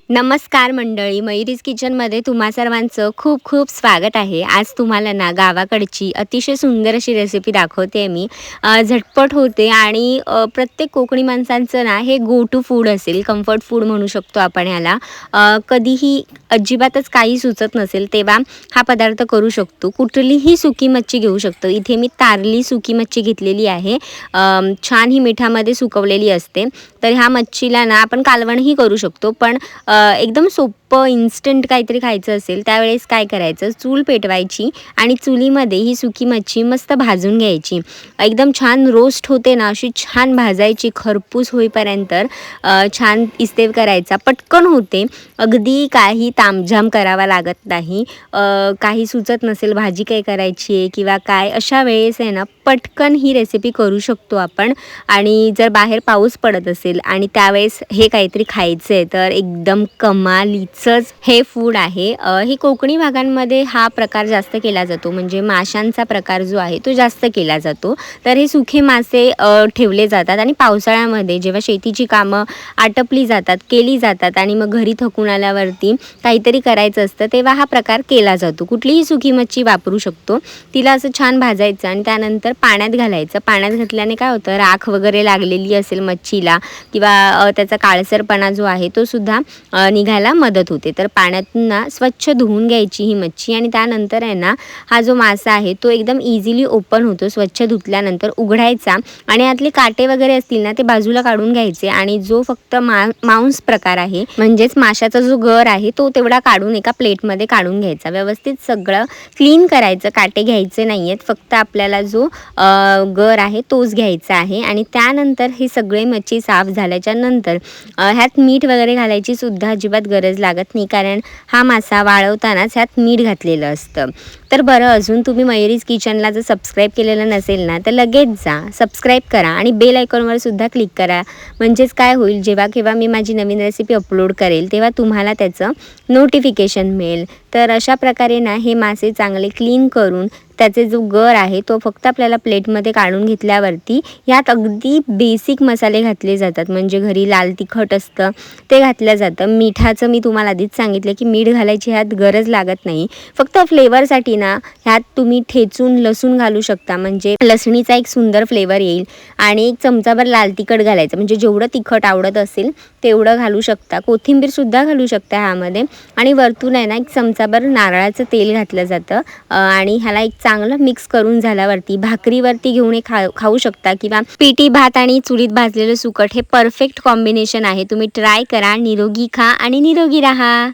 नमस्कार मंडळी, मयुरीज किचनमध्ये तुम्हा सर्वांचं खूप खूप स्वागत आहे. आज तुम्हाला ना गावाकडची अतिशय सुंदर अशी रेसिपी दाखवते मी. झटपट होते आणि प्रत्येक कोकणी माणसांचं ना हे गो टू फूड असेल, कम्फर्ट फूड म्हणू शकतो आपण ह्याला. कधीही अजिबातच काही सुचत नसेल तेव्हा हा पदार्थ करू शकतो. कुठलीही सुकी मच्छी घेऊ शकतो. इथे मी तारली सुकी मच्छी घेतलेली आहे. छान ही मिठामध्ये सुकवलेली असते. तर ह्या मच्छीला ना आपण कालवणही करू शकतो, पण एकदम सोपं इन्स्टंट काहीतरी खायचं असेल त्यावेळेस काय करायचं, चूल पेटवायची आणि चुलीमध्ये ही सुकी मच्छी मस्त भाजून घ्यायची. एकदम छान रोस्ट होते ना, अशी छान भाजायची खरपूस होईपर्यंत. छान इस्तेव करायचा, पटकन होते. अगदी काही तामझाम करावा लागत नाही. काही सुचत नसेल भाजी काय करायची आहे किंवा काय, अशा वेळेस आहे ना पटकन ही रेसिपी करू शकतो आपण. आणि जर बाहेर पाऊस पडत असेल आणि त्यावेळेस हे काहीतरी खायचं आहे तर एकदम कमालीचंच हे फूड आहे. हे कोकणी भागांमध्ये हा प्रकार जास्त केला जातो, म्हणजे माशांचा प्रकार जो आहे तो जास्त केला जातो. तर हे सुखे मासे ठेवले जातात आणि पावसाळ्यामध्ये जेव्हा शेतीची कामं आटपली जातात, केली जातात आणि मग घरी थकून आल्यावरती काहीतरी करायचं असतं तेव्हा हा प्रकार केला जातो. कुठलीही सुकी मच्छी वापरू शकतो. तिला असं छान भाजायचं आणि त्यानंतर पाण्यात घालायचं. पाण्यात घातल्याने काय होतं, राख वगैरे लागलेली असेल मच्छीला किंवा त्याचा काळसरपणा जो आहे तो सुद्धा निघायला मदत होते. तर पाण्यातून ना स्वच्छ धुवून घ्यायची ही मच्छी आणि त्यानंतर आहे ना हा जो मासा आहे तो एकदम इझिली ओपन होतो. स्वच्छ धुतल्यानंतर उघडायचा आणि यातले काटे वगैरे असतील ना ते बाजूला काढून घ्यायचे आणि जो फक्त मांस प्रकार आहे, म्हणजेच माशाचा जो गर आहे तो तेवढा काढून एका प्लेटमध्ये काढून घ्यायचा. व्यवस्थित सगळं क्लीन करायचं, काटे घ्यायचे नाही आहेत, फक्त आपल्याला जो गर आहे तोच घ्यायचा आहे. आणि त्यानंतर हे सगळे मच्छी साफ झाल्याच्या नंतर ह्यात मीठ वगैरे घालायची सुद्धा अजिबात गरज लागत नाही, कारण हा मासा वाळवतानाच ह्यात मीठ घातलेलं असतं. तर बरं, अजून तुम्ही मयुरीज किचनला जर सबस्क्राईब केलेलं नसेल ना तर लगेच जा, सबस्क्राईब करा आणि बेल आयकॉनवर सुद्धा क्लिक करा. म्हणजेच काय होईल, जेव्हा केव्हा मी माझी नवीन रेसिपी अपलोड करेल तेव्हा तुम्हाला त्याचं नोटिफिकेशन मिळेल. तर अशा प्रकारे ना हे मासे चांगले क्लीन करून त्याचे जो गर आहे तो फक्त आपल्याला प्लेटमध्ये काढून घेतल्यावरती यात अगदी बेसिक मसाले घातले जातात. म्हणजे घरी लाल तिखट असतं ते घातलं जातं. मिठाचं मी तुम्हाला आधीच सांगितलं की मीठ घालायची ह्यात गरज लागत नाही. फक्त फ्लेवरसाठी ना ह्यात तुम्ही ठेचून लसूण घालू शकता, म्हणजे लसणीचा एक सुंदर फ्लेवर येईल. आणि एक चमचाभर लाल तिखट घालायचं, म्हणजे जेवढं तिखट आवडत असेल तेवढं घालू शकता. कोथिंबीरसुद्धा घालू शकता ह्यामध्ये. आणि वरतून आहे ना एक चमचाभर नारळाचं तेल घातलं जातं आणि ह्याला एक चांगलं मिक्स करून झाल्यावरती भाकरीवरती घेऊन हे खाऊ शकता किंवा पिठी भात आणि चुलीत भाजलेलं सुकट हे परफेक्ट कॉम्बिनेशन आहे. तुम्ही ट्राय करा. निरोगी खा आणि निरोगी राहा.